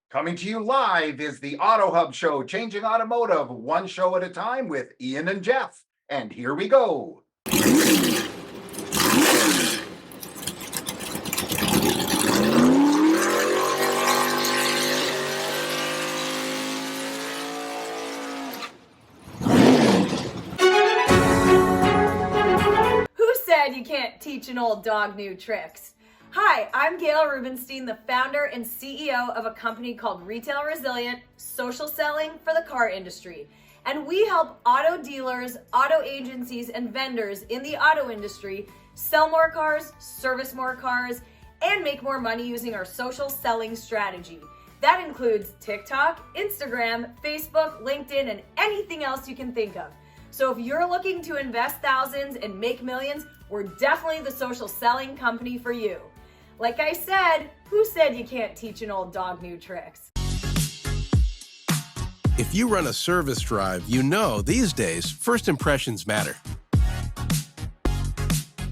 Coming to you live is the Auto Hub Show, changing automotive one show at a time with Ian and Jeff. And here we go. Who said you can't teach an old dog new tricks? Hi, I'm Gail Rubenstein, the founder and CEO of a company called Retail Resilient, social selling for the car industry. And we help auto dealers, auto agencies, and vendors in the auto industry sell more cars, service more cars, and make more money using our social selling strategy. That includes TikTok, Instagram, Facebook, LinkedIn, and anything else you can think of. So if you're looking to invest thousands and make millions, we're definitely the social selling company for you. Like I said, who said you can't teach an old dog new tricks? If you run a service drive, you know these days first impressions matter.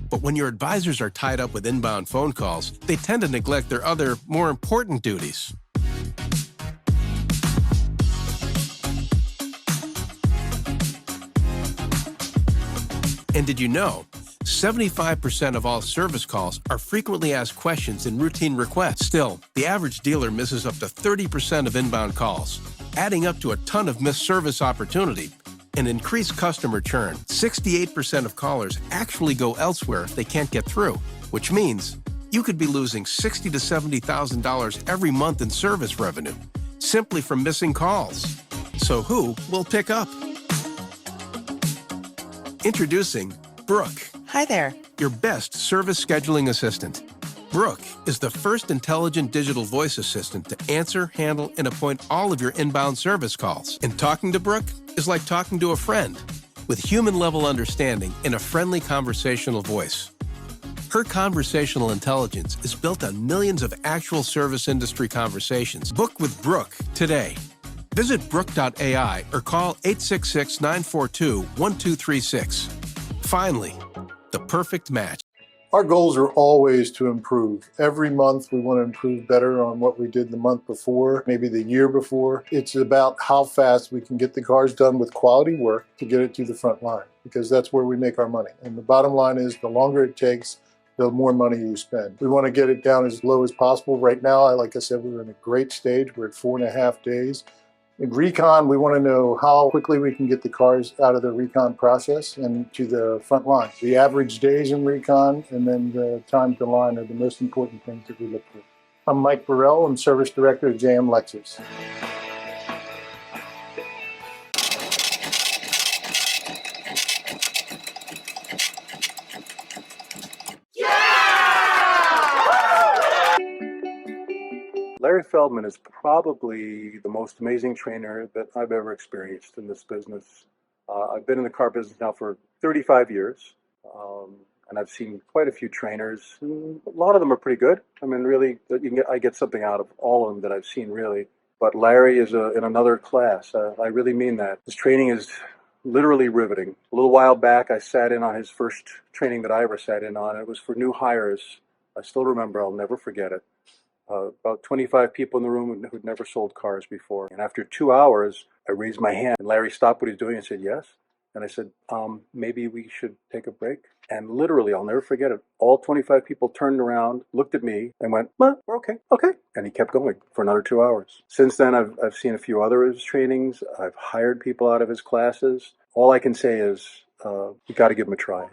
But when your advisors are tied up with inbound phone calls, they tend to neglect their other, more important duties. And did you know 75% of all service calls are frequently asked questions in routine requests? Still, the average dealer misses up to 30% of inbound calls, adding up to a ton of missed service opportunity and increased customer churn. 68% of callers actually go elsewhere if they can't get through, which means you could be losing $60,000 to $70,000 every month in service revenue simply from missing calls. So who will pick up? Introducing Brooke. Hi there. Your best service scheduling assistant. Brooke is the first intelligent digital voice assistant to answer, handle, and appoint all of your inbound service calls. And talking to Brooke is like talking to a friend with human-level understanding in a friendly conversational voice. Her conversational intelligence is built on millions of actual service industry conversations. Book with Brooke today. Visit Brooke.ai or call 866-942-1236. Finally, the perfect match. Our goals are always to improve. Every month we want to improve better on what we did the month before, maybe the year before. It's about how fast we can get the cars done with quality work to get it to the front line, because that's where we make our money. And the bottom line is the longer it takes, the more money you spend. We want to get it down as low as possible. Right now, like I said, we're in a great stage. We're at 4.5 days. In recon, we want to know how quickly we can get the cars out of the recon process and to the front line. The average days in recon and then the time to line are the most important things that we look for. I'm Mike Burrell. I'm Service Director at JM Lexus. Larry Feldman is probably the most amazing trainer that I've ever experienced in this business. I've been in the car business now for 35 years, and I've seen quite a few trainers. A lot of them are pretty good. I mean, really, I get something out of all of them that I've seen, really. But Larry is in another class. I really mean that. His training is literally riveting. A little while back, I sat in on his first training that I ever sat in on. It was for new hires. I still remember. I'll never forget it. About 25 people in the room who'd never sold cars before. And after 2 hours, I raised my hand and Larry stopped what he was doing and said, yes. And I said, maybe we should take a break. And literally, I'll never forget it. All 25 people turned around, looked at me and went, well, we're okay. And he kept going for another 2 hours. Since then, I've seen a few other of his trainings. I've hired people out of his classes. All I can say is, you got to give him a try.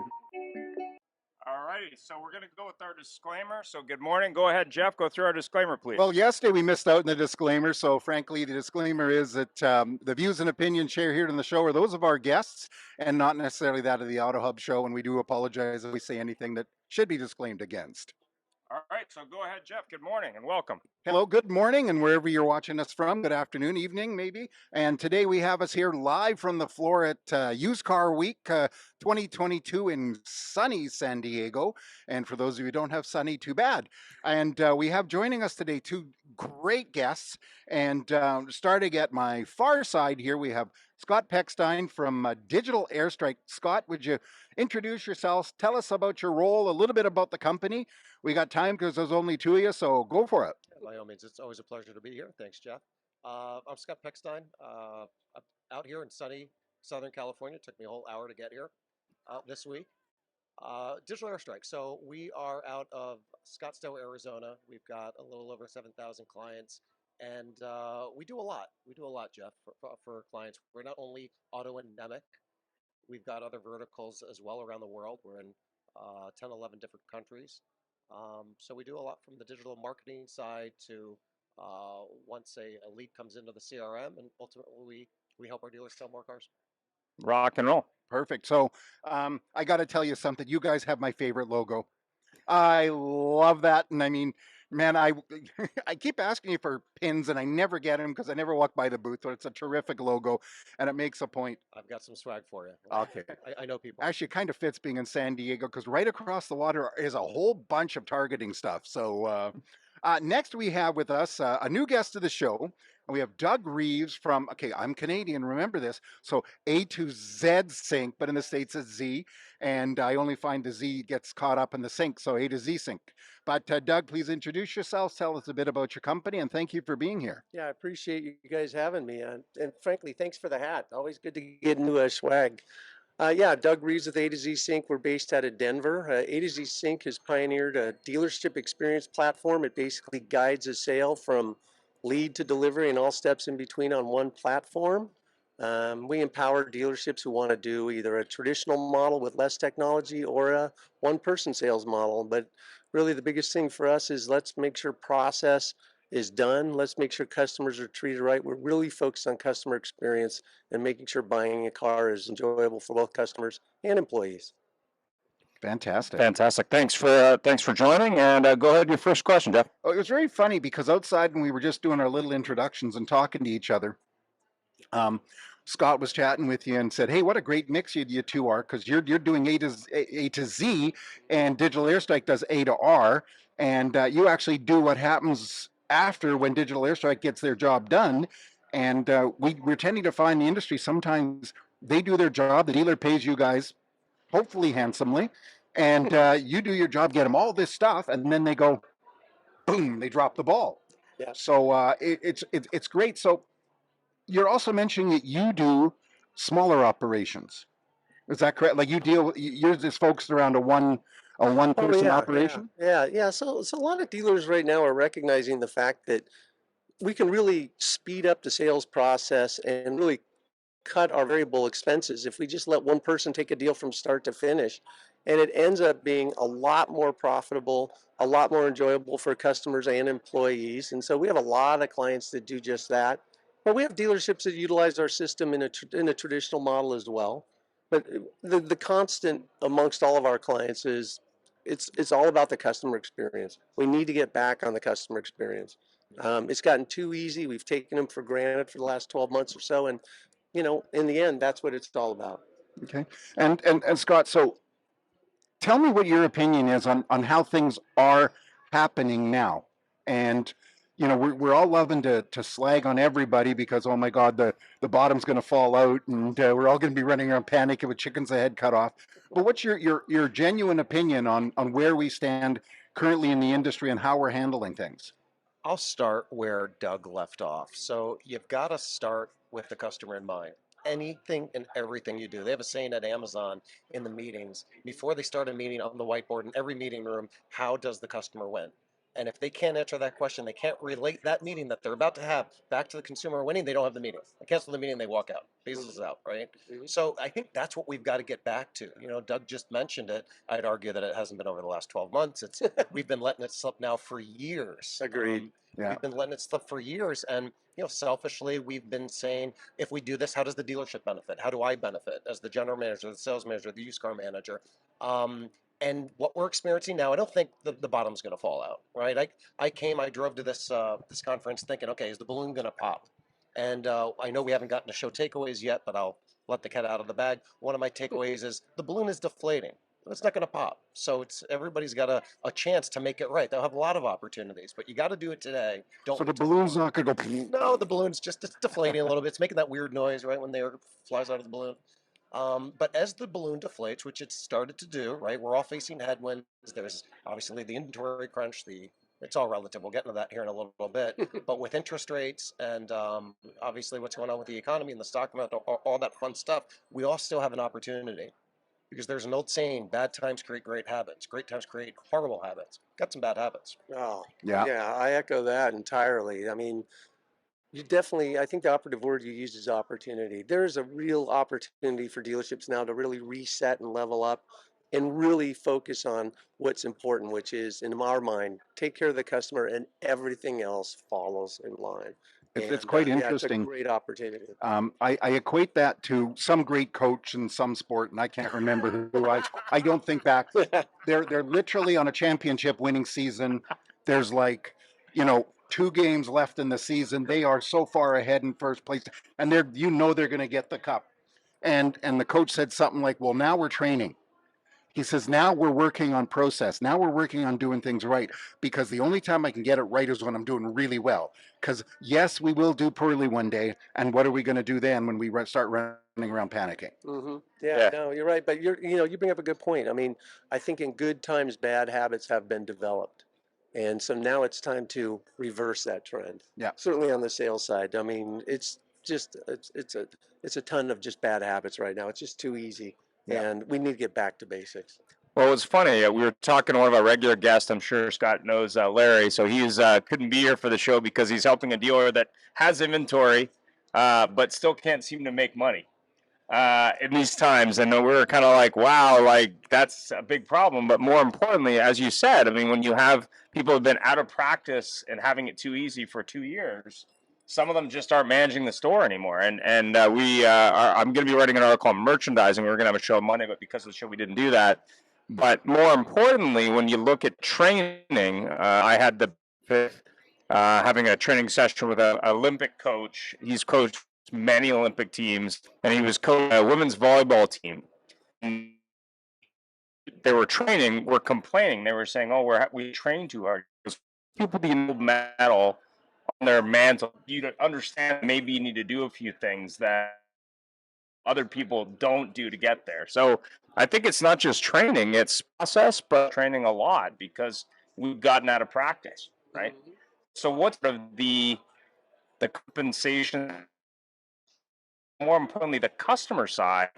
Alrighty, so we're going to go with our disclaimer. So good morning. Go ahead, Jeff. Go through our disclaimer, please. Well, yesterday we missed out on the disclaimer. So frankly, the disclaimer is that the views and opinions shared here in the show are those of our guests and not necessarily that of the Auto Hub show. And we do apologize if we say anything that should be disclaimed against. All right, so go ahead, Jeff. Good morning and welcome. Hello, good morning, and wherever you're watching us from, good afternoon, evening, maybe. And today we have us here live from the floor at Used Car Week 2022 in sunny San Diego. And for those of you who don't have sunny, too bad. And we have joining us today two great guests. And starting at my far side here, we have Scott Pechstein from Digital Airstrike. Scott, would you introduce yourselves. Tell us about your role, a little bit about the company. We got time because there's only two of you, so go for it. By all means, it's always a pleasure to be here. Thanks, Jeff. I'm Scott Pechstein. I'm out here in sunny Southern California. It took me a whole hour to get here this week. Digital Airstrike. So we are out of Scottsdale, Arizona. We've got a little over 7,000 clients, and we do a lot. We do a lot, Jeff, for clients. We're not only auto endemic. We've got other verticals as well around the world. We're in 10, 11 different countries. So we do a lot from the digital marketing side to once a lead comes into the CRM, and ultimately we help our dealers sell more cars. Rock and roll. Perfect. So I got to tell you something. You guys have my favorite logo. I love that. And I mean, man, I I keep asking you for pins and I never get them because I never walk by the booth, but it's a terrific logo and it makes a point. I've got some swag for you. Okay. I know people. Actually, it kind of fits being in San Diego because right across the water is a whole bunch of targeting stuff. So next we have with us a new guest of the show. We have Doug Reeves from, okay, I'm Canadian, remember this. So AtoZ Sync, but in the States it's Z. And I only find the Z gets caught up in the sync, so AtoZ Sync. But Doug, please introduce yourself, tell us a bit about your company, and thank you for being here. Yeah, I appreciate you guys having me. And frankly, thanks for the hat. Always good to get new swag. Yeah, Doug Reeves with AtoZ Sync. We're based out of Denver. AtoZ Sync has pioneered a dealership experience platform. It basically guides a sale from lead to delivery and all steps in between on one platform. We empower dealerships who want to do either a traditional model with less technology or a one-person sales model. But really the biggest thing for us is let's make sure process is done. Let's make sure customers are treated right. We're really focused on customer experience and making sure buying a car is enjoyable for both customers and employees. Fantastic. Fantastic. Thanks for joining. And go ahead, your first question, Jeff. Oh, it was very funny because outside when we were just doing our little introductions and talking to each other, Scott was chatting with you and said, "Hey, what a great mix you two are because you're doing A to Z, and Digital Airstrike does A to R, and you actually do what happens after when Digital Airstrike gets their job done." And we're tending to find in the industry sometimes they do their job, the dealer pays you guys, hopefully handsomely, and you do your job, get them all this stuff, and then they go, boom, they drop the ball. Yeah. So it's great. So you're also mentioning that you do smaller operations. Is that correct? Like you're just focused around a one person operation? Yeah. So a lot of dealers right now are recognizing the fact that we can really speed up the sales process and really cut our variable expenses if we just let one person take a deal from start to finish. And it ends up being a lot more profitable, a lot more enjoyable for customers and employees. And so we have a lot of clients that do just that. But we have dealerships that utilize our system in a traditional model as well. But the constant amongst all of our clients is it's all about the customer experience. We need to get back on the customer experience. It's gotten too easy. We've taken them for granted for the last 12 months or so. And in the end, that's what it's all about. Okay. And Scott, so tell me what your opinion is on how things are happening now. And we're all loving to slag on everybody because, oh my God, the bottom's going to fall out and we're all going to be running around panicking with chickens' head cut off. But what's your genuine opinion on where we stand currently in the industry and how we're handling things? I'll start where Doug left off. So you've got to start with the customer in mind. Anything and everything you do. They have a saying at Amazon in the meetings, before they start a meeting on the whiteboard in every meeting room, how does the customer win? And if they can't answer that question, they can't relate that meeting that they're about to have back to the consumer winning, they don't have the meeting. They cancel the meeting, they walk out. Business is out, right? So I think that's what we've got to get back to. Doug just mentioned it. I'd argue that it hasn't been over the last 12 months. We've been letting it slip now for years. Agreed. Yeah. We've been letting it slip for years. And, selfishly, we've been saying, if we do this, how does the dealership benefit? How do I benefit as the general manager, the sales manager, the used car manager? And what we're experiencing now, I don't think the bottom's going to fall out, right? I drove to this conference thinking, okay, is the balloon going to pop? And I know we haven't gotten to show takeaways yet, but I'll let the cat out of the bag. One of my takeaways is the balloon is deflating. It's not going to pop. So everybody's got a chance to make it right. They'll have a lot of opportunities, but you got to do it today. So the balloon's not going to go. No, the balloon's just deflating a little bit. It's making that weird noise, right, when the air flies out of the balloon. But as the balloon deflates, which it's started to do, right, we're all facing headwinds. There's obviously the inventory crunch, it's all relative. We'll get into that here in a little bit. But with interest rates and obviously what's going on with the economy and the stock market, all that fun stuff, we all still have an opportunity. Because there's an old saying, bad times create great habits. Great times create horrible habits. Got some bad habits. Oh, Yeah. yeah, I echo that entirely. I mean, you definitely, I think the operative word you used is opportunity. There's a real opportunity for dealerships now to really reset and level up and really focus on what's important, which is, in our mind, take care of the customer and everything else follows in line. It's quite Yeah, it's a interesting. great opportunity. I equate that to some great coach in some sport, and I can't remember who. I don't think back. They're literally on a championship winning season. There's like, 2 games left in the season. They are so far ahead in first place, and they're going to get the cup. And the coach said something like, "Well, now we're training." He says, "Now we're working on process. Now we're working on doing things right, because the only time I can get it right is when I'm doing really well. Because yes, we will do poorly one day, and what are we going to do then when we start running around panicking?" Yeah, no, you're right. But you bring up a good point. I mean, I think in good times, bad habits have been developed. And so now it's time to reverse that trend. Yeah. Certainly on the sales side. I mean, it's a ton of just bad habits right now. It's just too easy. Yeah. And we need to get back to basics. Well, it's funny. We were talking to one of our regular guests. I'm sure Scott knows Larry. So he's couldn't be here for the show because he's helping a dealer that has inventory, but still can't seem to make money in these times. And we were kind of like, wow, like that's a big problem. But more importantly, as you said, I mean, when you have people who've been out of practice and having it too easy for 2 years, some of them just aren't managing the store anymore. And I'm going to be writing an article on merchandising. We were going to have a show on Monday, but because of the show, we didn't do that. But more importantly, when you look at training, I had the having a training session with an Olympic coach. He's coached many Olympic teams, and he was coaching a women's volleyball team. And they were training, were complaining. They were saying, "Oh, we train too hard." People need metal on their mantle. You to understand, maybe you need to do a few things that other people don't do to get there. So I think it's not just training; it's process, but training a lot because we've gotten out of practice, right? So what's the compensation? More importantly, the customer side,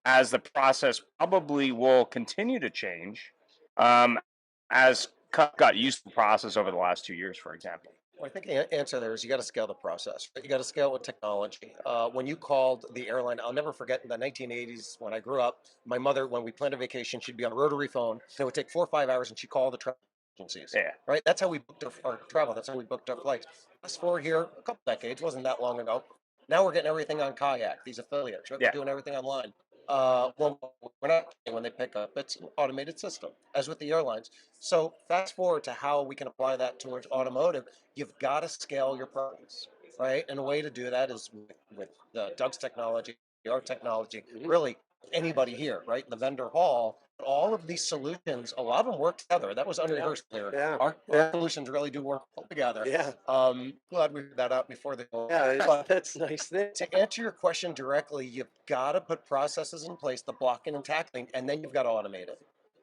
as the process probably will continue to change as got used to the process over the last 2 years, for example. Well, I think the answer there is you got to scale the process. You got to scale with technology. When you called the airline, I'll never forget in the 1980s when I grew up, my mother, when we planned a vacation, she'd be on a rotary phone. It would take 4 or 5 hours and she'd call the travel agencies. Yeah. Right? That's how we booked our travel. That's how we booked our flights. Fast forward here, a couple decades, wasn't that long ago. Now we're getting everything on Kayak, these affiliates, right? Yeah. We're doing everything online. Well, we're not when they pick up. It's an automated system, as with the airlines. So fast forward to how we can apply that towards automotive. You've got to scale your products, right? And a way to do that is with Doug's technology, our technology, really anybody here, right? In the vendor hall, all of these solutions, a lot of them work together. That was unrehearsed there. Yeah. Our solutions really do work well together. Yeah. Glad we figured that out before the Yeah, that's nice. to answer your question directly, you've got to put processes in place, the blocking and tackling, and then you've got to automate it.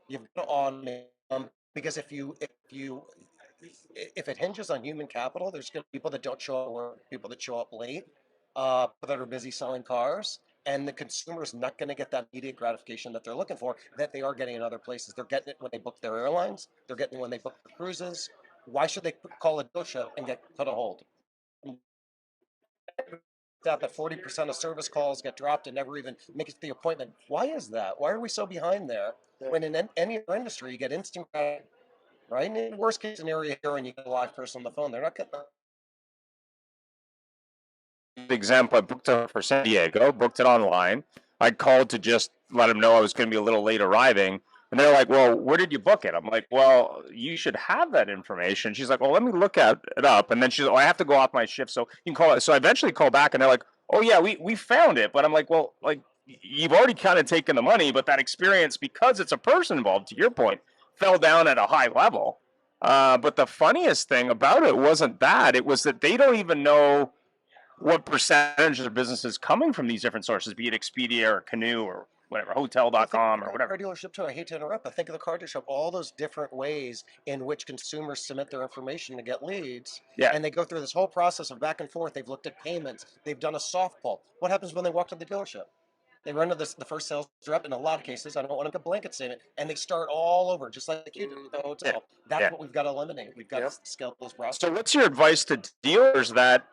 You've got to automate because if it hinges on human capital, there's going to be people that don't show up, or people that show up late, that are busy selling cars, and the consumer is not going to get that immediate gratification that they're looking for, that they are getting in other plates. They're getting it when they book their airlines. They're getting it when they book their cruises. Why should they call a dealership and get put on hold? That 40% of service calls get dropped and never even make it to the appointment. Why is that? Why are we so behind there? When in any other industry, you get instant, right? And in the worst case scenario here, when you get a live person on the phone, they're not getting Example, I booked it for San Diego, booked it online. I called to just let them know I was going to be a little late arriving. And they're like, "Well, where did you book it?" I'm like, "Well, you should have that information." She's like, "Well, let me look at it up." And then she's like, "Oh, I have to go off my shift, so you can call it." So I eventually call back and they're like, "Oh yeah, we found it." But I'm like, "Well, like you've already kind of taken the money, but that experience, because it's a person involved, to your point, fell down at a high level." But the funniest thing about it wasn't that. It was that they don't even know what percentage of the business is coming from these different sources, be it Expedia or Canoe or whatever, Hotel.com or Car whatever. dealership too. I hate to interrupt, but think of the car dealership. All those different ways in which consumers submit their information to get leads, Yeah. and they go through this whole process of back and forth. They've looked at payments. They've done a soft pull. What happens when they walk to the dealership? They run to the first sales rep. In a lot of cases, I don't want to make a blanket statement, and they start all over, just like you did with the hotel. That's Yeah. what we've got to eliminate. We've got Yep. to scale those processes. So what's your advice to dealers that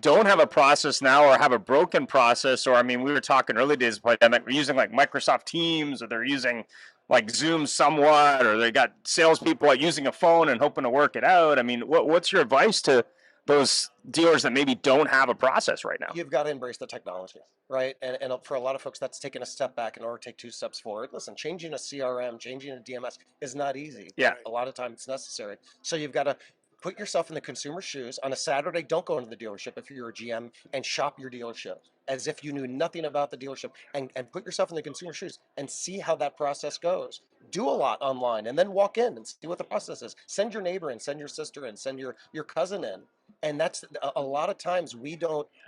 don't have a process now or have a broken process? Or I mean, we were talking early days of the pandemic, we're using like Microsoft Teams, or they're using like Zoom somewhat, or they got salespeople like using a phone and hoping to work it out. I mean, what's your advice to those dealers that maybe don't have a process right now? You've got to embrace the technology, right? And for a lot of folks, that's taking a step back in order to take 2 steps forward. Listen, changing a CRM, changing a DMS is not easy. Yeah. A lot of times it's necessary. So you've got to put yourself in the consumer's shoes. On a Saturday, don't go into the dealership if you're a GM and shop your dealership as if you knew nothing about the dealership, and put yourself in the consumer's shoes and see how that process goes. Do a lot online and then walk in and see what the process is. Send your neighbor in, send your sister in, send your cousin in. And that's a lot of times we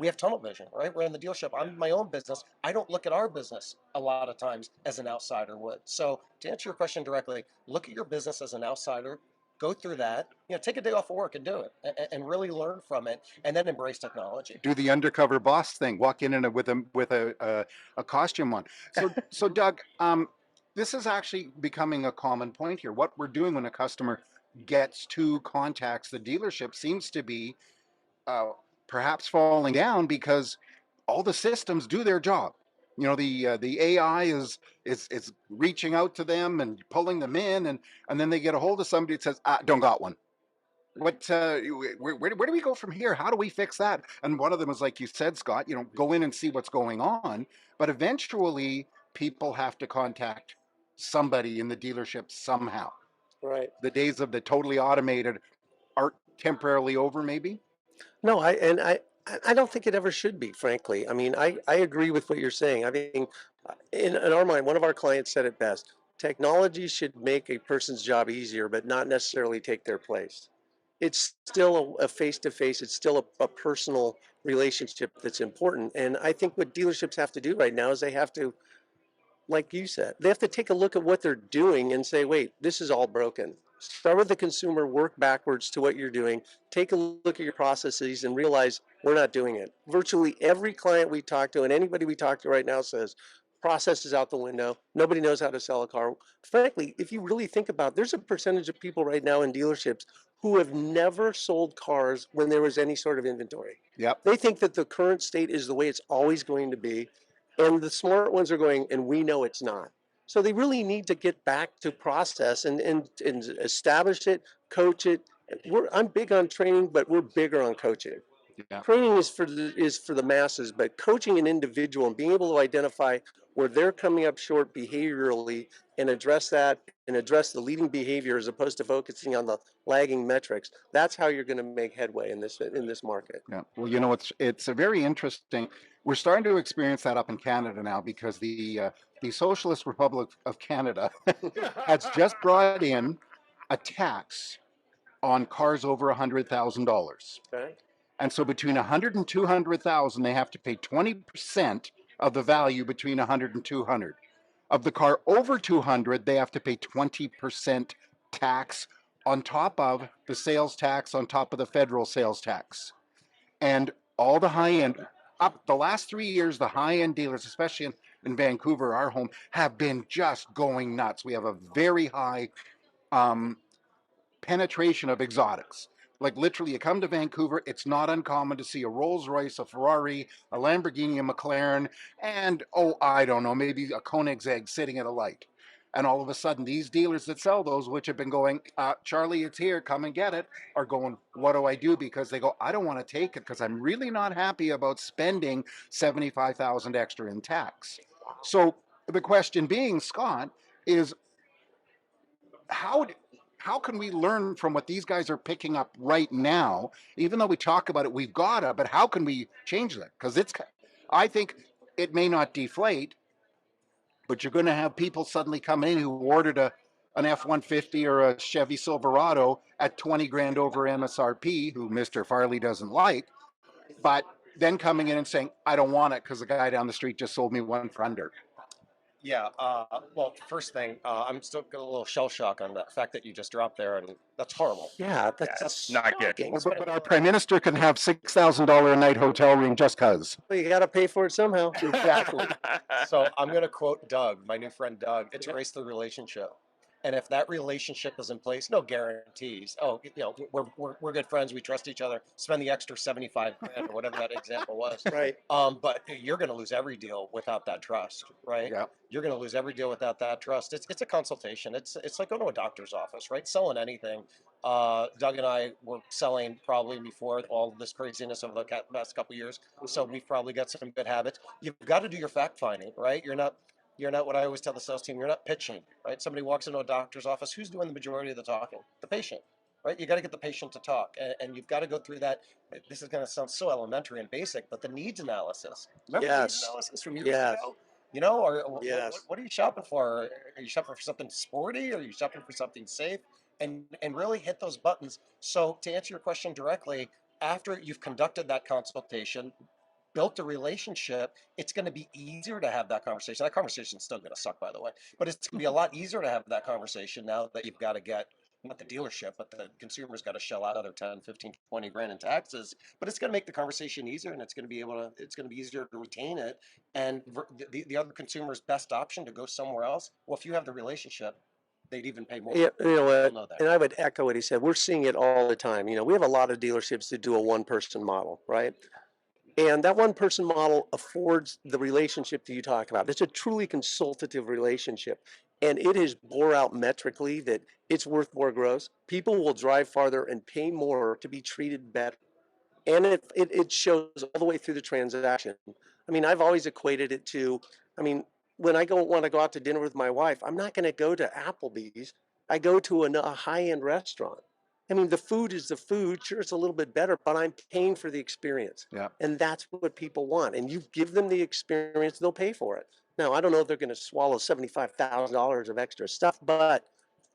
have tunnel vision, right? We're in the dealership. I'm in my own business. I don't look at our business a lot of times as an outsider would. So to answer your question directly, look at your business as an outsider, go through that, take a day off of work and do it, and really learn from it, and then embrace technology. Do the undercover boss thing. Walk in with a costume on. So Doug, this is actually becoming a common point here. What we're doing when a customer contacts the dealership seems to be perhaps falling down because all the systems do their job. The AI is reaching out to them and pulling them in, and then they get a hold of somebody that says, "Don't got one." Where do we go from here? How do we fix that? And one of them is, like you said, Scott, go in and see what's going on. But eventually people have to contact somebody in the dealership somehow. Right. The days of the totally automated are temporarily over, maybe. No, I don't think it ever should be, frankly. I mean, I agree with what you're saying. I mean, in our mind, one of our clients said it best. Technology should make a person's job easier, but not necessarily take their place. It's still a face-to-face, it's still a personal relationship that's important. And I think what dealerships have to do right now is they have to, like you said, they have to take a look at what they're doing and say, wait, this is all broken. Start with the consumer, work backwards to what you're doing, take a look at your processes and realize we're not doing it. Virtually every client we talk to and anybody we talk to right now says, process is out the window. Nobody knows how to sell a car. Frankly, if you really think about it, there's a percentage of people right now in dealerships who have never sold cars when there was any sort of inventory. Yep. They think that the current state is the way it's always going to be. And the smart ones are going, and we know it's not. So they really need to get back to process and establish it, coach it. I'm big on training, but we're bigger on coaching. Yeah. Training is for the masses, but coaching an individual and being able to identify where they're coming up short behaviorally and address that and address the leading behavior as opposed to focusing on the lagging metrics. That's how you're going to make headway in this market. Yeah. Well, it's a very interesting. We're starting to experience that up in Canada now because the Socialist Republic of Canada has just brought in a tax on cars over $100,000. Okay. And so between 100 and 200,000, they have to pay 20% of the value between 100 and 200. Of the car over 200, they have to pay 20% tax on top of the sales tax, on top of the federal sales tax. And all the high end, up the last 3 years, the high end dealers, especially in Vancouver, our home, have been just going nuts. We have a very high penetration of exotics. Like literally, you come to Vancouver, it's not uncommon to see a Rolls Royce, a Ferrari, a Lamborghini, a McLaren, and I don't know, maybe a Koenigsegg sitting at a light. And all of a sudden, these dealers that sell those, which have been going, Charlie, it's here, come and get it, are going, what do I do? Because they go, I don't want to take it because I'm really not happy about spending $75,000 extra in tax. So the question being, Scott, is how can we learn from what these guys are picking up right now? Even though we talk about it, we've got to, but how can we change that? Because I think it may not deflate, but you're going to have people suddenly coming in who ordered an F-150 or a Chevy Silverado at 20 grand over MSRP, who Mr. Farley doesn't like, but then coming in and saying, I don't want it because the guy down the street just sold me one for under. Yeah. Well, first thing, I'm still got a little shell shock on the fact that you just dropped there, and that's horrible. Yeah, Yeah, that's it's not good. shocking. But our prime minister can have $6,000 a night hotel room just because. Well, you got to pay for it somehow. Exactly. So I'm going to quote Doug, my new friend Doug. It's a race to the relationship. And if that relationship is in place, no guarantees. Oh, we're good friends. We trust each other. Spend the extra 75 grand or whatever that example was. Right. But you're going to lose every deal without that trust, right? Yeah. You're going to lose every deal without that trust. It's a consultation. It's like going to a doctor's office, right? Selling anything. Doug and I were selling probably before all this craziness of the past couple of years. So we've probably got some good habits. You've got to do your fact finding, right? You're not what I always tell the sales team. You're not pitching, right? Somebody walks into a doctor's office. Who's doing the majority of the talking? The patient, right? You got to get the patient to talk, and you've got to go through that. This is going to sound so elementary and basic, but the needs analysis. Remember the needs Yes. analysis from years Yes. ago? You know, or Yes. what are you shopping for? Are you shopping for something sporty? Or are you shopping for something safe? And really hit those buttons. So to answer your question directly, after you've conducted that consultation, built a relationship, it's going to be easier to have that conversation. That conversation's still going to suck, by the way, but it's going to be a lot easier to have that conversation now that you've got to get not the dealership, but the consumer's got to shell out another 10, 15, 20 grand in taxes. But it's going to make the conversation easier, and it's going to be easier to retain it. And the other consumer's best option to go somewhere else. Well, if you have the relationship, they'd even pay more. Yeah, you know what? Know that. And I would echo what he said. We're seeing it all the time. We have a lot of dealerships that do a one-person model, right? And that one-person model affords the relationship that you talk about. It's a truly consultative relationship, and it has bore out metrically that it's worth more gross. People will drive farther and pay more to be treated better, and it shows all the way through the transaction. I mean, I've always equated it to, I mean, when I want to go out to dinner with my wife, I'm not going to go to Applebee's. I go to a high-end restaurant. I mean, the food is the food. Sure, it's a little bit better, but I'm paying for the experience. Yeah. And that's what people want. And you give them the experience, they'll pay for it. Now, I don't know if they're going to swallow $75,000 of extra stuff, but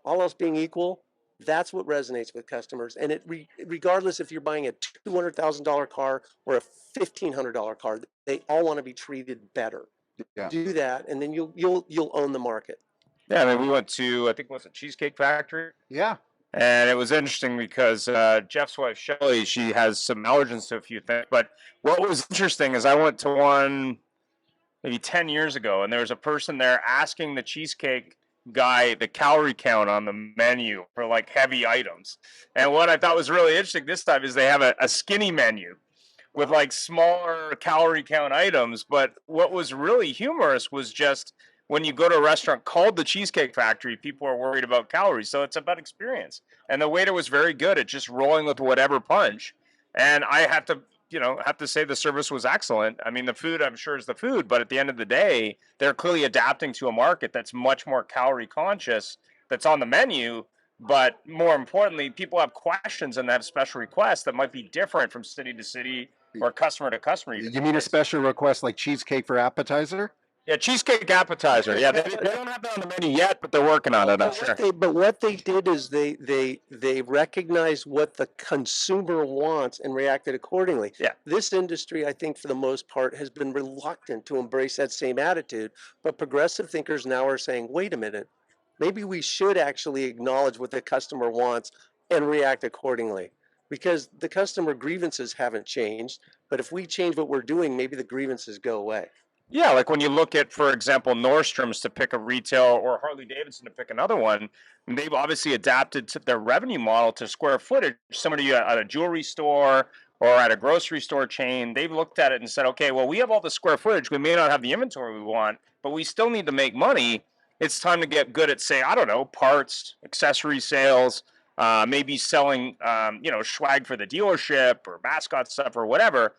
all else being equal, that's what resonates with customers. And regardless if you're buying a $200,000 car or a $1,500 car, they all want to be treated better. Yeah. Do that, and then you'll own the market. Yeah, I mean, we went to, I think it was a Cheesecake Factory. Yeah. And it was interesting because Jeff's wife, Shelly, she has some allergens to a few things. But what was interesting is I went to one maybe 10 years ago, and there was a person there asking the cheesecake guy the calorie count on the menu for like heavy items. And what I thought was really interesting this time is they have a skinny menu with like smaller calorie count items. But what was really humorous was just when you go to a restaurant called the Cheesecake Factory, people are worried about calories. So it's about experience. And the waiter was very good at just rolling with whatever punch. And I have to say the service was excellent. I mean, the food, I'm sure, is the food. But at the end of the day, they're clearly adapting to a market that's much more calorie conscious that's on the menu. But more importantly, people have questions and they have special requests that might be different from city to city or customer to customer. You mean a special request like cheesecake for appetizer? Yeah, cheesecake appetizer. Yeah, they don't have that on the menu yet, but they're working on it, I'm sure. But what they did is they recognized what the consumer wants and reacted accordingly. Yeah. This industry, I think, for the most part, has been reluctant to embrace that same attitude. But progressive thinkers now are saying, wait a minute, maybe we should actually acknowledge what the customer wants and react accordingly. Because the customer grievances haven't changed, but if we change what we're doing, maybe the grievances go away. Yeah, like when you look at, for example, Nordstrom's to pick a retail or Harley Davidson to pick another one, they've obviously adapted to their revenue model to square footage. Somebody at a jewelry store or at a grocery store chain, they've looked at it and said, okay, well, we have all the square footage. We may not have the inventory we want, but we still need to make money. It's time to get good at, say, I don't know, parts, accessory sales, maybe selling, swag for the dealership or mascot stuff or whatever.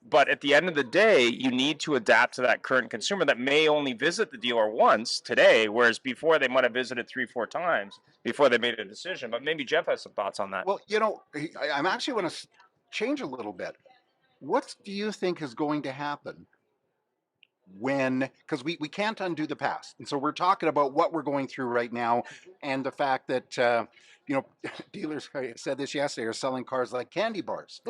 But at the end of the day, you need to adapt to that current consumer that may only visit the dealer once today, whereas before they might have visited 3-4 times before they made a decision. But maybe Jeff has some thoughts on that. Well, I'm actually going to change a little bit. What do you think is going to happen because we can't undo the past. And so we're talking about what we're going through right now and the fact that, dealers, I said this yesterday, are selling cars like candy bars.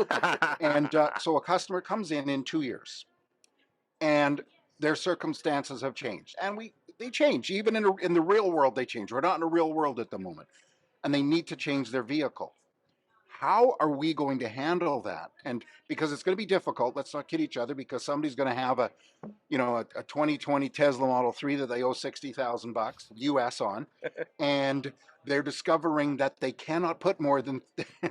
And so a customer comes in 2 years and their circumstances have changed. And they change, even in the real world, they change. We're not in a real world at the moment. And they need to change their vehicle. How are we going to handle that? And because it's going to be difficult, let's not kid each other, because somebody's going to have a 2020 Tesla Model 3 that they owe $60,000 US on, and they're discovering that they cannot put more than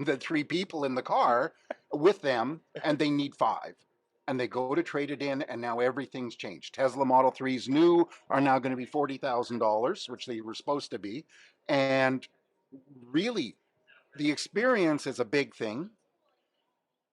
the 3 people in the car with them, and they need 5. And they go to trade it in, and now everything's changed. Tesla Model 3s new are now going to be $40,000, which they were supposed to be. And really, the experience is a big thing.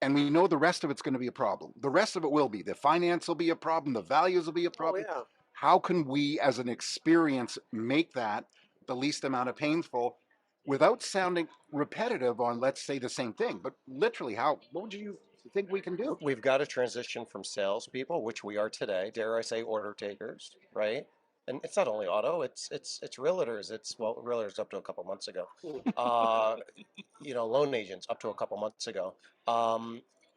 And we know the rest of it's going to be a problem. The rest of it will be. The finance will be a problem. The values will be a problem. Oh, yeah. How can we, as an experience, make that the least amount of painful without sounding repetitive on, let's say, the same thing? But literally, what would you think we can do? We've got to transition from salespeople, which we are today, dare I say, order takers, right? And it's not only auto; it's realtors. Realtors up to a couple months ago. Uh, Loan agents up to a couple months ago.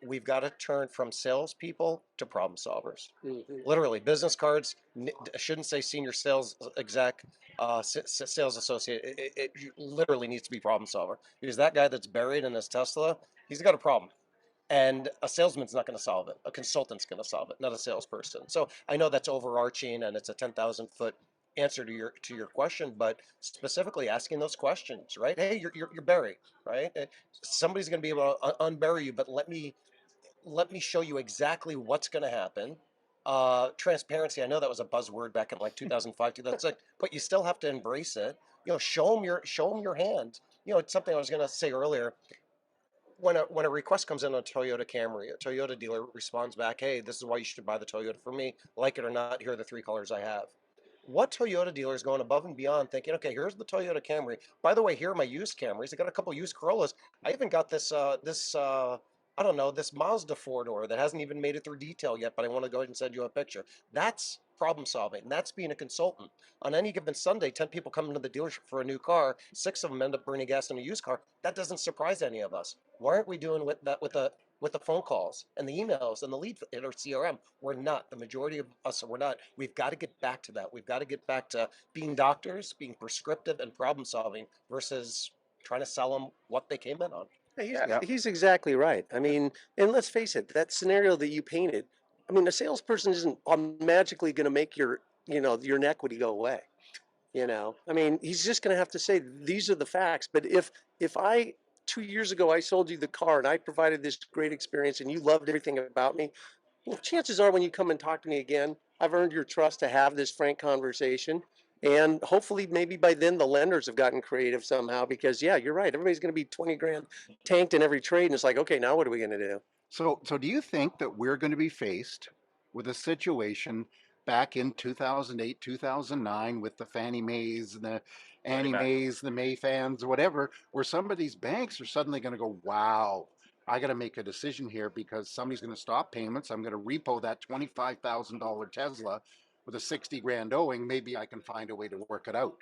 We've got to turn from salespeople to problem solvers. Literally, business cards shouldn't say senior sales exec, sales associate. It literally needs to be problem solver, because that guy that's buried in his Tesla, he's got a problem. And a salesman's not going to solve it. A consultant's going to solve it, not a salesperson. So I know that's overarching, and it's a 10,000-foot answer to your question, but specifically asking those questions, right? Hey, you're buried, right? Somebody's going to be able to unbury you, but let me show you exactly what's going to happen. Transparency. I know that was a buzzword back in like 2005, 2006, but you still have to embrace it. Show them your hand. It's something I was going to say earlier. When a request comes in on a Toyota Camry, a Toyota dealer responds back, hey, this is why you should buy the Toyota from me. Like it or not, here are the 3 colors I have. What Toyota dealer is going above and beyond thinking, okay, here's the Toyota Camry. By the way, here are my used Camrys. I got a couple used Corollas. I even got this I don't know, this Mazda 4-door that hasn't even made it through detail yet, but I want to go ahead and send you a picture. That's problem solving, and that's being a consultant. On any given Sunday, 10 people come into the dealership for a new car, 6 of them end up burning gas in a used car. That doesn't surprise any of us. Why aren't we doing with the phone calls and the emails and the lead in our CRM? We're not. The majority of us, we're not. We've got to get back to that. We've got to get back to being doctors, being prescriptive and problem solving versus trying to sell them what they came in on. He's exactly right. I mean, and let's face it, that scenario that you painted, I mean, a salesperson isn't magically going to make your inequity go away. I mean, he's just going to have to say, these are the facts. But if 2 years ago, I sold you the car and I provided this great experience and you loved everything about me, well, chances are when you come and talk to me again, I've earned your trust to have this frank conversation. And hopefully, maybe by then the lenders have gotten creative somehow, because yeah, you're right. Everybody's going to be 20 grand tanked in every trade. And it's like, okay, now what are we going to do? So do you think that we're going to be faced with a situation back in 2008, 2009 with the Fannie Mae's and the Annie Mae's, the May fans, whatever, where some of these banks are suddenly going to go, wow, I got to make a decision here because somebody's going to stop payments. I'm going to repo that $25,000 Tesla with a 60 grand owing. Maybe I can find a way to work it out.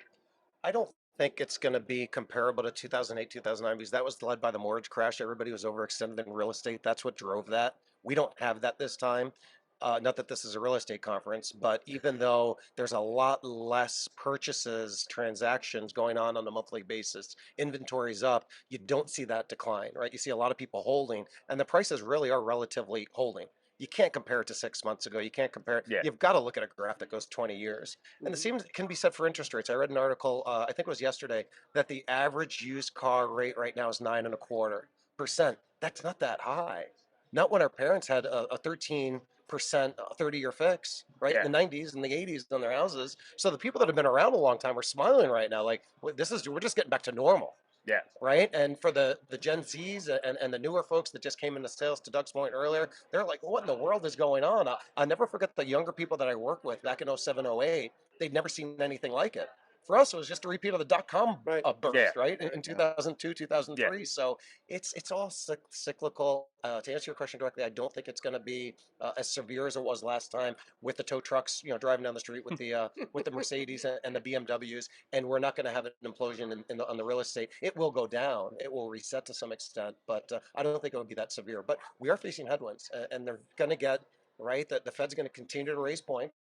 I don't think it's going to be comparable to 2008, 2009, because that was led by the mortgage crash. Everybody was overextended in real estate. That's what drove that. We don't have that this time. Not that this is a real estate conference, but even though there's a lot less purchases, transactions going on a monthly basis, inventory's up, you don't see that decline, right? You see a lot of people holding, and the prices really are relatively holding. You can't compare it to 6 months ago. You can't compare it. Yeah. You've got to look at a graph that goes 20 years. And the same can be said for interest rates. I read an article, I think it was yesterday, that the average used car rate right now is 9.25%. That's not that high. Not when our parents had a 13% 30-year fix, right? Yeah. In the 90s and the 80s on their houses. So the people that have been around a long time are smiling right now, like, we're just getting back to normal. Yeah. Right. And for the Gen Zs and the newer folks that just came into sales, to Doug's point earlier, they're like, what in the world is going on? I'll never forget the younger people that I worked with back in 07, 08. They'd never seen anything like it. For us, it was just a repeat of the .com Right. burst, Yeah. right? In 2002, 2003. So it's all cyclical. To answer your question directly, I don't think it's going to be as severe as it was last time with the tow trucks, driving down the street with the Mercedes and the BMWs, and we're not going to have an implosion on the real estate. It will go down. It will reset to some extent, but I don't think it will be that severe. But we are facing headwinds, and they're going to get right. That the Fed's going to continue to raise points.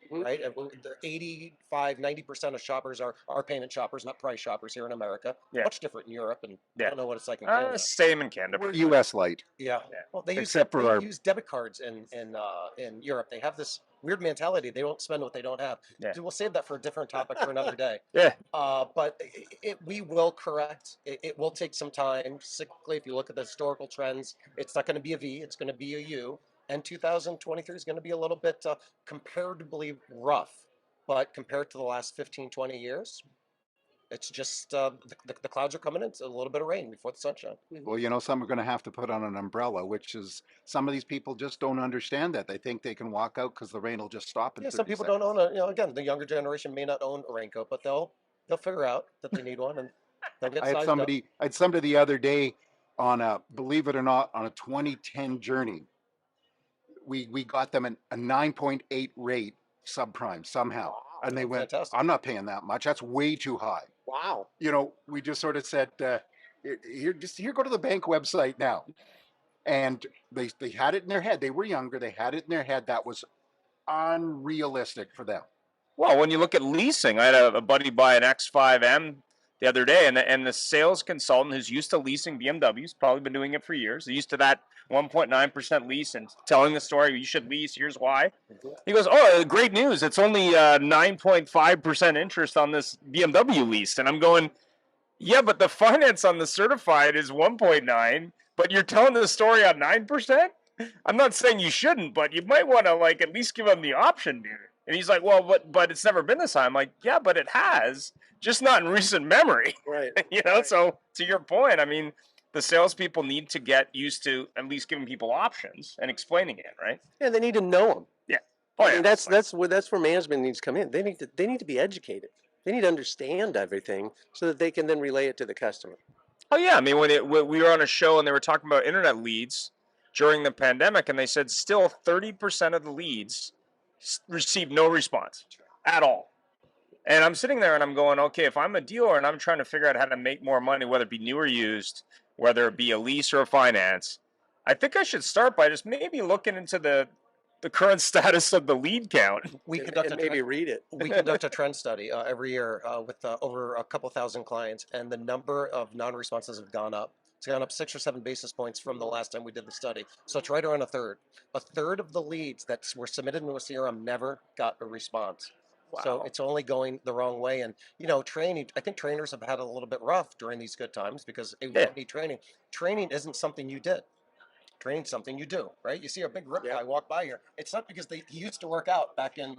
Right, the 85-90% of shoppers are payment shoppers, not price shoppers here in America. Yeah. Much different in Europe, and I Yeah. don't know what it's like in Canada. Same in Canada. We're U.S. light. Yeah. Well, they Except for our- use debit cards in Europe. They have this weird mentality. They don't spend what they don't have. Yeah. We'll save that for a different topic for another day. Yeah. But we will correct. It will take some time. Cyclically, if you look at the historical trends, it's not going to be a V. It's going to be a U. And 2023 is going to be a little bit comparatively rough. But compared to the last 15, 20 years, it's just the clouds are coming in. It's a little bit of rain before the sunshine. Well, some are going to have to put on an umbrella, which is some of these people just don't understand that. They think they can walk out because the rain will just stop. Yeah, some people don't own again, the younger generation may not own a raincoat, but they'll figure out that they need one and they'll get I had sized somebody the other day on believe it or not, on a 2010 journey. We got them a 9.8 rate subprime somehow. And they went, fantastic. I'm not paying that much. That's way too high. Wow. We just sort of said, here, go to the bank website now. And they had it in their head. They were younger. They had it in their head. That was unrealistic for them. Well, when you look at leasing, I had a buddy buy an X5M the other day, and the sales consultant who's used to leasing BMWs, probably been doing it for years, he's used to that 1.9% lease and telling the story, you should lease, here's why. He goes, oh, great news, it's only 9.5% interest on this BMW lease. And I'm going, yeah, but the finance on the certified is 1.9, but you're telling the story on 9%? I'm not saying you shouldn't, but you might want to at least give them the option, dude. And he's like, well, but it's never been this high. I'm like, yeah, but it has, just not in recent memory. Right. So to your point, I mean, the salespeople need to get used to at least giving people options and explaining it, right? Yeah, they need to know them. Yeah. I mean, that's where management needs to come in. They need to be educated. They need to understand everything so that they can then relay it to the customer. Oh yeah, I mean, when we were on a show and they were talking about internet leads during the pandemic, and they said still 30% of the leads received no response at all. And I'm sitting there and I'm going, okay, if I'm a dealer and I'm trying to figure out how to make more money, whether it be new or used, whether it be a lease or a finance, I think I should start by just maybe looking into the current status of the lead count. We conduct read it. We conduct a trend study every year with over a couple thousand clients, and the number of non-responses have gone up. It's gone up 6 or 7 basis points from the last time we did the study. So it's right around a third. A third of the leads that were submitted into a CRM never got a response. Wow. So it's only going the wrong way. And, training, I think trainers have had a little bit rough during these good times because they don't need training. Training isn't something you did. Training's something you do, right? You see a big rip guy walk by here. It's not because he used to work out back in,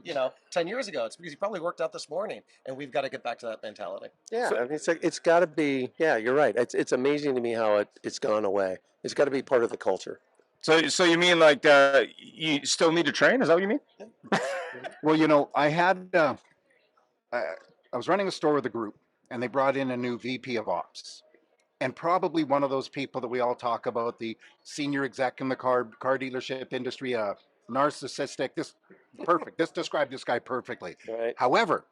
10 years ago. It's because he probably worked out this morning, and we've got to get back to that mentality. Yeah, I mean, it's got to be. Yeah, you're right. It's amazing to me how it's gone away. It's got to be part of the culture. So you mean you still need to train? Is that what you mean? Well, I had I was running a store with a group, and they brought in a new VP of Ops. And probably one of those people that we all talk about, the senior exec in the car dealership industry, narcissistic. This described this guy perfectly. Right. However,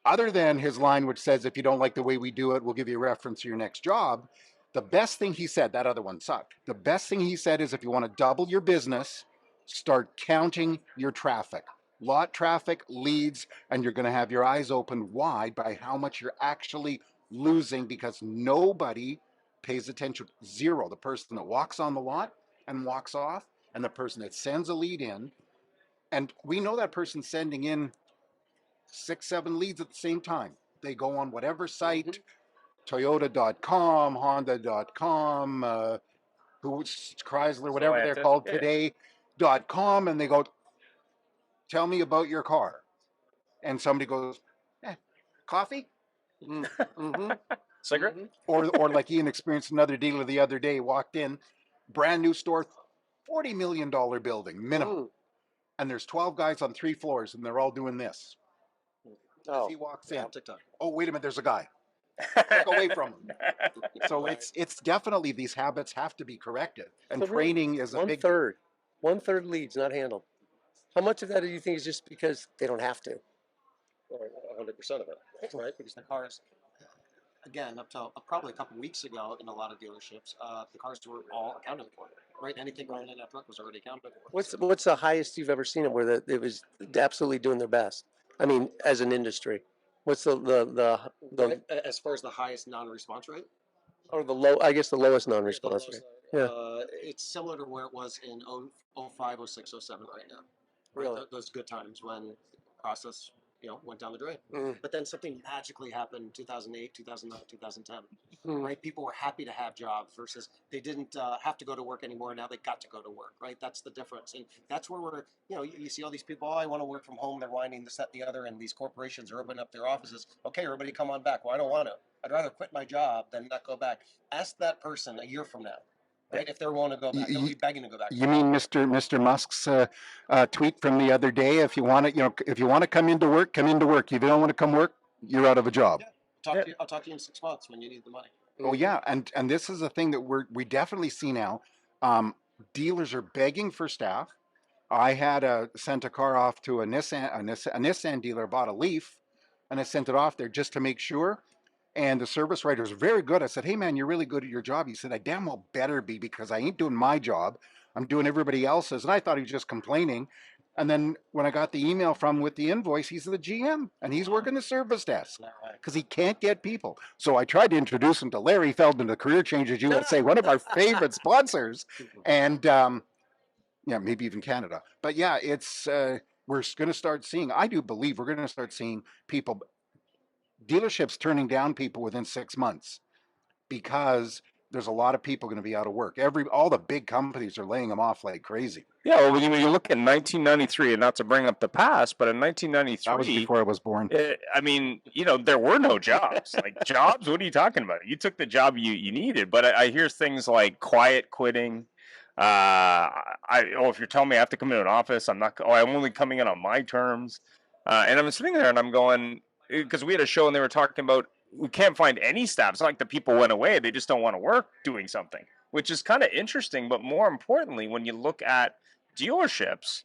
other than his line, which says, if you don't like the way we do it, we'll give you a reference to your next job. The best thing he said, that other one sucked. The best thing he said is, if you want to double your business, start counting your traffic. Lot traffic, leads, and you're going to have your eyes open wide by how much you're actually losing, because nobody pays attention. Zero. The person that walks on the lot and walks off, and the person that sends a lead in, and we know that person sending in 6, 7 leads at the same time. They go on whatever site, Toyota.com, Honda.com, Chrysler, whatever they're called today.com, and they go, tell me about your car. And somebody goes, coffee? Mm-hmm. Cigarette? Or like Ian experienced, another dealer the other day walked in, brand new store, $40 million building minimum. And there's 12 guys on 3 floors, and they're all doing this. as he walks in. on TikTok. Oh, wait a minute, there's a guy. Back away from him. So it's definitely, these habits have to be corrected, and So really, training is a one big. third, one third leads not handled. How much of that do you think is just because they don't have to? Or 100% of it, right? Because the cars, again, up to probably a couple weeks ago in a lot of dealerships, the cars were all accounted for, right? Anything going in that truck was already accounted for. What's the highest you've ever seen it where it was absolutely doing their best? I mean, as an industry, what's the As far as the highest non-response rate? or the low? I guess the lowest Yeah, non-response rate. Yeah. it's similar to where it was in 05, 06, 07 right now. Right? Really? Those good times when the process, went down the drain. Mm. But then something magically happened in 2008, 2009, 2010. Mm. Right? People were happy to have jobs versus they didn't have to go to work anymore. Now they got to go to work, right? That's the difference. And that's where we're, you see all these people, oh, I want to work from home. They're whining this, that, the other. And these corporations are opening up their offices. Okay, everybody come on back. Well, I don't want to. I'd rather quit my job than not go back. Ask that person a year from now, right? If they're willing to go back, they'll be begging to go back. You mean Mr. Musk's tweet from the other day? If you want to, if you want to come into work, come into work. If you don't want to come work, you're out of a job. Yeah. I'll talk to you in 6 months when you need the money. Oh yeah, and this is a thing that we definitely see now. Dealers are begging for staff. I had sent a car off to a Nissan dealer, bought a Leaf, and I sent it off there just to make sure. And the service writer was very good. I said, "Hey man, you're really good at your job." He said, "I damn well better be, because I ain't doing my job. I'm doing everybody else's." And I thought he was just complaining. And then when I got the email with the invoice, he's the GM and he's working the service desk because he can't get people. So I tried to introduce him to Larry Feldman, the Career Changers USA, one of our favorite sponsors, and yeah, maybe even Canada. But yeah, it's we're going to start seeing. I do believe we're going to start seeing dealerships turning down people within 6 months because there's a lot of people going to be out of work. All the big companies are laying them off like crazy. Yeah, well, when you look at 1993, and not to bring up the past, but in 1993, that was before I was born. I mean, there were no jobs. Like jobs, what are you talking about? You took the job you needed. But I hear things like quiet quitting. If you're telling me I have to come into an office, I'm only coming in on my terms. And I'm sitting there and I'm going, because we had a show and they were talking about we can't find any staff. It's not like the people went away; they just don't want to work doing something, which is kind of interesting. But more importantly, when you look at dealerships,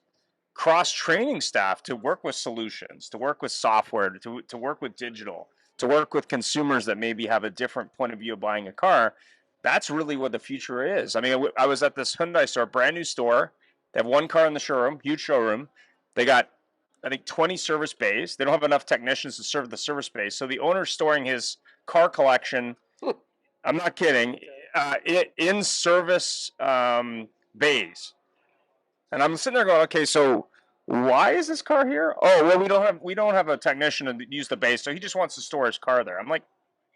cross-training staff to work with solutions, to work with software, to work with digital, to work with consumers that maybe have a different point of view of buying a car, that's really what the future is. I mean, I was at this Hyundai store, brand new store. They have one car in the showroom, huge showroom. They got, I think, 20 service bays. They don't have enough technicians to serve the service bays. So the owner's storing his car collection, I'm not kidding, in service bays. And I'm sitting there going, okay, so why is this car here? Oh, well, we don't have a technician to use the base, so he just wants to store his car there. I'm like,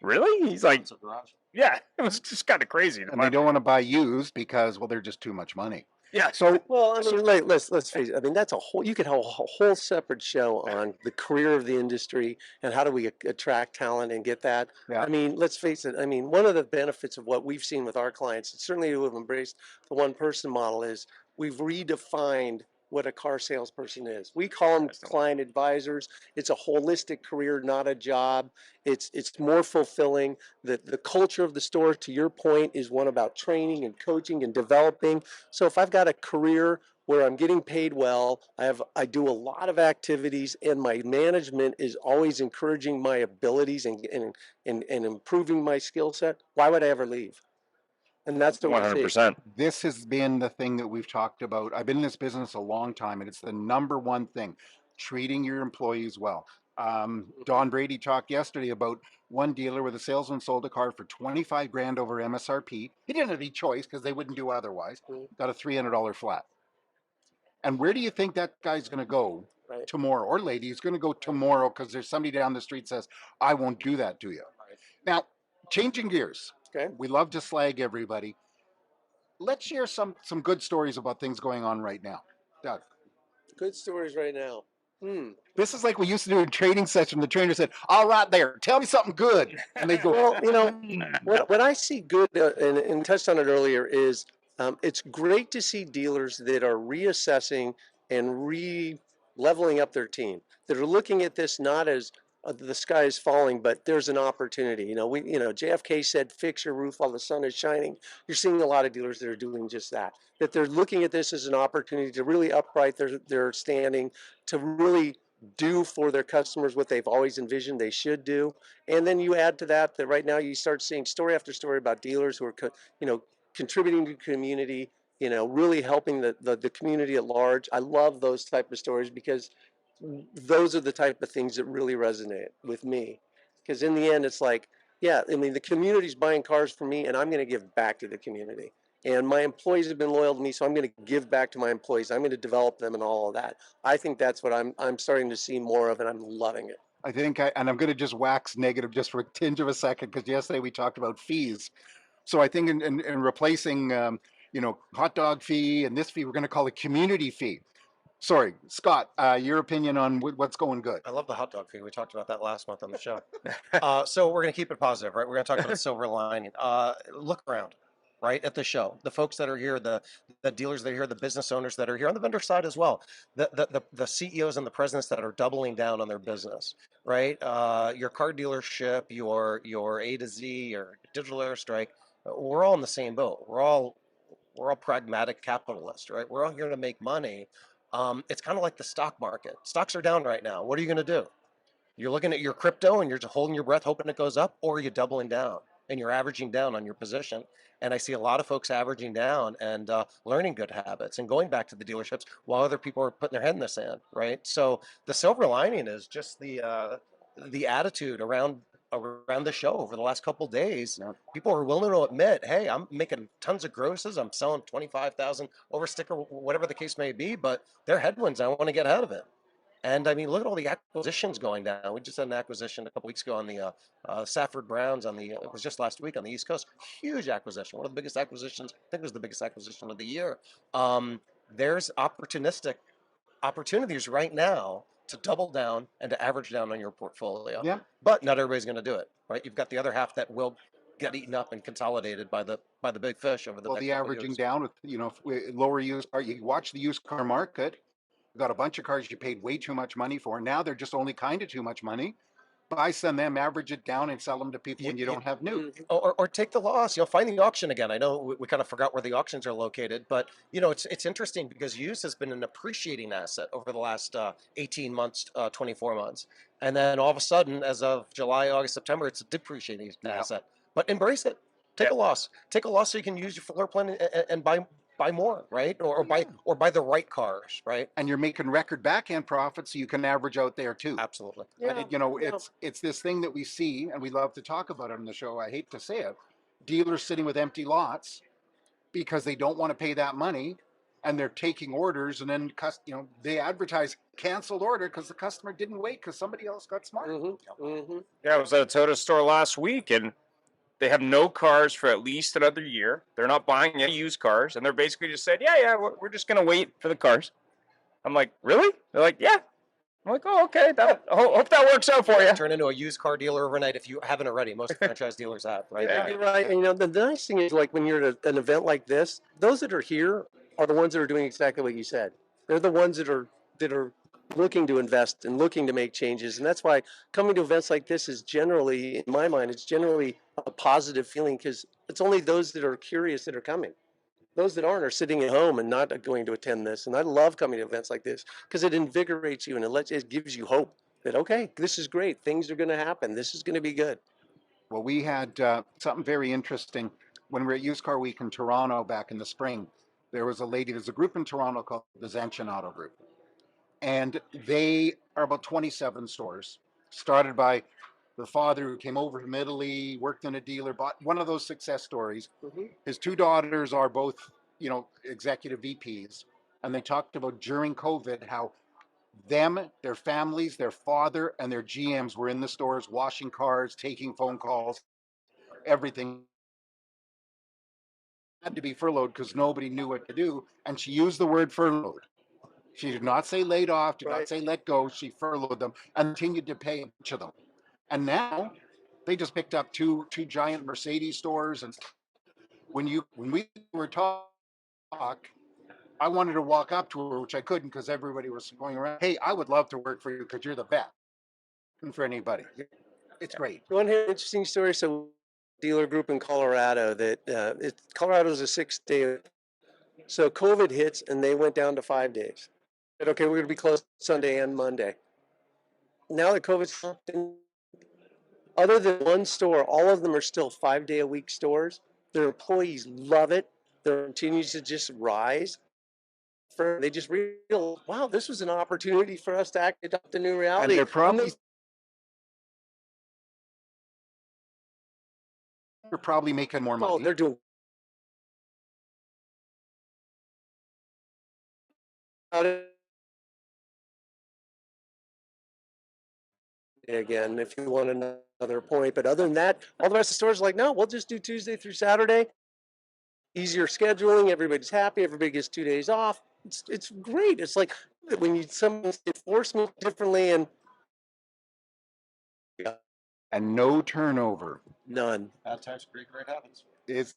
really? He's like, It's a garage. yeah, it was just kind of crazy. And they don't want to buy used because, well, they're just too much money. Yeah. So, well, I mean, let's face it. I mean, that's you could have a whole separate show on the career of the industry and how do we attract talent and get that. Yeah. I mean, let's face it. I mean, one of the benefits of what we've seen with our clients, and certainly who have embraced the one-person model, is we've redefined what a car salesperson is. We call them client advisors. It's a holistic career, not a job. It's more fulfilling. The culture of the store, to your point, is one about training and coaching and developing. So if I've got a career where I'm getting paid well, I do a lot of activities, and my management is always encouraging my abilities and improving my skill set, why would I ever leave? And that's the 100%. This has been the thing that we've talked about. I've been in this business a long time, and it's the number one thing: treating your employees well. Don Brady talked yesterday about one dealer where the salesman sold a car for 25 grand over MSRP. He didn't have any choice because they wouldn't do otherwise. Got a $300 flat. And where do you think that guy's going to go tomorrow, or lady is going to go tomorrow because there's somebody down the street says, "I won't do that to you." Now, changing gears. Okay. We love to slag everybody. Let's share some good stories about things going on right now. Doug. Good stories right now. This is like we used to do a training session. The trainer said, "All right, there, tell me something good." And they go, well, what I see good, and touched on it earlier, is it's great to see dealers that are reassessing and leveling up their team, that are looking at this not as the sky is falling, but there's an opportunity. JFK said, "Fix your roof while the sun is shining." You're seeing a lot of dealers that are doing just that. That they're looking at this as an opportunity to really upright their standing, to really do for their customers what they've always envisioned they should do. And then you add to that right now you start seeing story after story about dealers who are, contributing to the community, really helping the community at large. I love those type of stories because those are the type of things that really resonate with me. Because in the end, it's like, yeah, I mean, the community's buying cars from me, and I'm going to give back to the community. And my employees have been loyal to me, so I'm going to give back to my employees. I'm going to develop them and all of that. I think that's what I'm starting to see more of, and I'm loving it. I think, and I'm going to just wax negative just for a tinge of a second, because yesterday we talked about fees. So I think in replacing, hot dog fee and this fee, we're going to call it community fee. Sorry, Scott, your opinion on what's going good? I love the hot dog fee. We talked about that last month on the show. So we're going to keep it positive, right? We're going to talk about the silver lining. Look around, right, at the show. The folks that are here, the dealers that are here, the business owners that are here on the vendor side as well. The CEOs and the presidents that are doubling down on their business, right? Your car dealership, your AtoZ, your digital airstrike. We're all in the same boat. We're all pragmatic capitalists, right? We're all here to make money. It's kind of like the stock market. Stocks are down right now. What are you going to do? You're looking at your crypto and you're just holding your breath, hoping it goes up, or you're doubling down and you're averaging down on your position. And I see a lot of folks averaging down and learning good habits and going back to the dealerships while other people are putting their head in the sand, right? So the silver lining is just the attitude around the show over the last couple of days. People are willing to admit, hey, I'm making tons of grosses. I'm selling 25,000 over sticker, whatever the case may be, but they're headwinds. I want to get ahead of it. And I mean, look at all the acquisitions going down. We just had an acquisition a couple weeks ago on the Safford Browns it was just last week on the East Coast. Huge acquisition, one of the biggest acquisitions. I think it was the biggest acquisition of the year. There's opportunities right now to double down and to average down on your portfolio. Yeah. But not everybody's going to do it, right? You've got the other half that will get eaten up and consolidated by the big fish over the Well, next the couple averaging years. down with, lower used car, you watch the used car market, you got a bunch of cars you paid way too much money for. Now they're just only kind of too much money. Buy some them, average it down, and sell them to people when you don't have new. Or take the loss. Find the auction again. I know we kind of forgot where the auctions are located, but it's interesting because used has been an appreciating asset over the last 18 months, 24 months, and then all of a sudden, as of July, August, September, it's a depreciating asset. But embrace it. Take a loss. Take a loss so you can use your floor plan and buy more, right? Or buy the right cars, right? And you're making record backhand profits, so you can average out there too. Absolutely. And it's this thing that we see, and we love to talk about it on the show. I hate to say it, dealers sitting with empty lots because they don't want to pay that money, and they're taking orders, and then they advertise canceled order because the customer didn't wait because somebody else got smart. Yeah, I was at a Toyota store last week, and they have no cars for at least another year. They're not buying any used cars, and they're basically just said, yeah, we're just going to wait for the cars. I'm like, really? They're like, yeah. I'm like, oh, okay. Hope that works out for you. Turn into a used car dealer overnight if you haven't already. Most franchise dealers have, right? Yeah, you're right. And, the nice thing is, like when you're at an event like this, those that are here are the ones that are doing exactly what you said. They're the ones that are looking to invest and looking to make changes, and that's why coming to events like this is generally, in my mind, it's generally a positive feeling because it's only those that are curious that are coming. Those that aren't are sitting at home and not going to attend this. And I love coming to events like this because it invigorates you and it gives you hope that, okay, this is great. Things are going to happen. This is going to be good. Well, we had something very interesting when we were at Used Car Week in Toronto back in the spring. There's a group in Toronto called the Zenchen Auto Group. And they are about 27 stores, started by the father who came over from Italy, worked in a dealer, bought one of those success stories. His two daughters are both, executive VPs. And they talked about during COVID how their families, their father, and their GMs were in the stores washing cars, taking phone calls, everything had to be furloughed because nobody knew what to do. And she used the word furloughed. She did not say laid off, did not say let go. She furloughed them and continued to pay each of them. And now they just picked up two giant Mercedes stores. And when we were talking, I wanted to walk up to her, which I couldn't because everybody was going around. Hey, I would love to work for you because you're the best. for anybody. It's great. You want to hear an interesting story? So, dealer group in Colorado Colorado's a 6-day. So COVID hits and they went down to 5 days. Said, okay, we're going to be closed Sunday and Monday. Now that COVID's happened, other than one store, all of them are still 5-day-a-week stores. Their employees love it. Their continues to just rise. They just realize, wow, this was an opportunity for us to adopt a new reality. And they're probably making more money. Oh, they're doing again if you want another point. But other than that, all the rest of the stores are like, no, we'll just do Tuesday through Saturday. Easier scheduling, everybody's happy, everybody gets 2 days off. It's great. It's like when someone enforce me differently and no turnover. None. Bad times create great habits.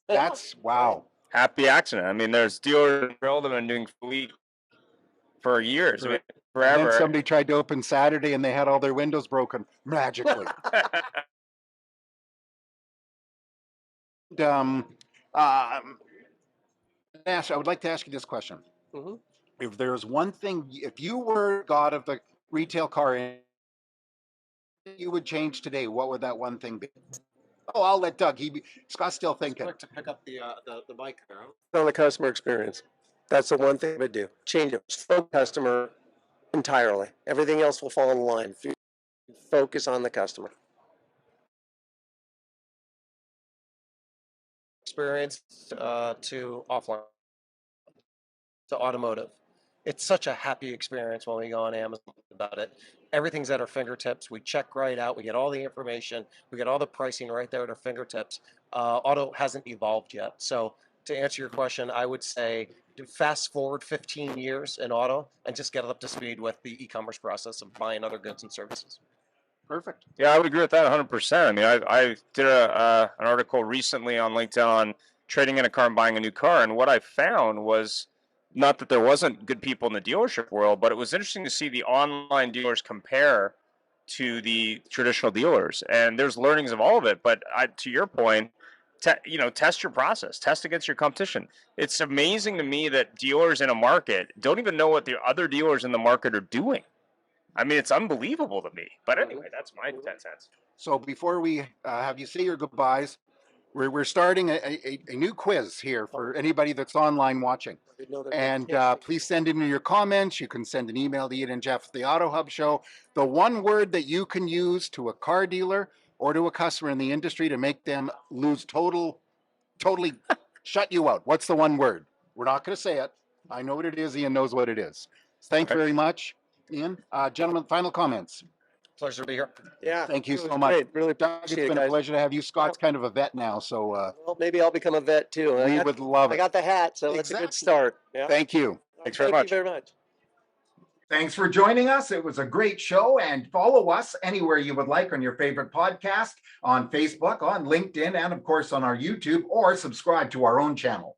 That's wow. Happy accident. I mean, there's dealers that have been doing fleet for years, I mean, And forever. then somebody tried to open Saturday and they had all their windows broken magically. Nash, I would like to ask you this question. Mhm. If there's one thing, if you were god of the retail car industry, you would change today, what would that one thing be? Oh, I'll let Doug. Scott's still thinking. Quick to pick up the mic there. On the customer experience. That's the one thing I would do. Change it. Focus customer entirely. Everything else will fall in line. Focus on the customer. Experience to offline to automotive. It's such a happy experience when we go on Amazon about it. Everything's at our fingertips. We check right out. We get all the information. We get all the pricing right there at our fingertips. Auto hasn't evolved yet. So to answer your question, I would say fast forward 15 years in auto and just get up to speed with the e-commerce process of buying other goods and services. Perfect. Yeah, I would agree with that 100%. I mean, I did an article recently on LinkedIn on trading in a car and buying a new car, and what I found was not that there wasn't good people in the dealership world, but it was interesting to see the online dealers compare to the traditional dealers, and there's learnings of all of it. But to your point, test your process, test against your competition. It's amazing to me that dealers in a market don't even know what the other dealers in the market are doing. I mean, it's unbelievable to me. But anyway, that's my 10 cents. So before we have you say your goodbyes, we're starting a new quiz here for anybody that's online watching. And please send in your comments. You can send an email to Ian and Jeff at the Auto Hub Show. The one word that you can use to a car dealer or to a customer in the industry to make them totally shut you out. What's the one word? We're not going to say it. I know what it is. Ian knows what it is. Thanks very much, Ian. Gentlemen, final comments. Pleasure to be here. Yeah. Thank you it was so much. great. Really Doug, it's appreciate it, been a guys. pleasure to have you. Scott's kind of a vet now, so Well, maybe I'll become a vet too. we would love I it. got the hat, so that's a Exactly. good start. Yeah. Thank you. Thanks very much. Thank you very much. Thanks for joining us. It was a great show, and follow us anywhere you would like on your favorite podcast, on Facebook, on LinkedIn, and of course on our YouTube, or subscribe to our own channel.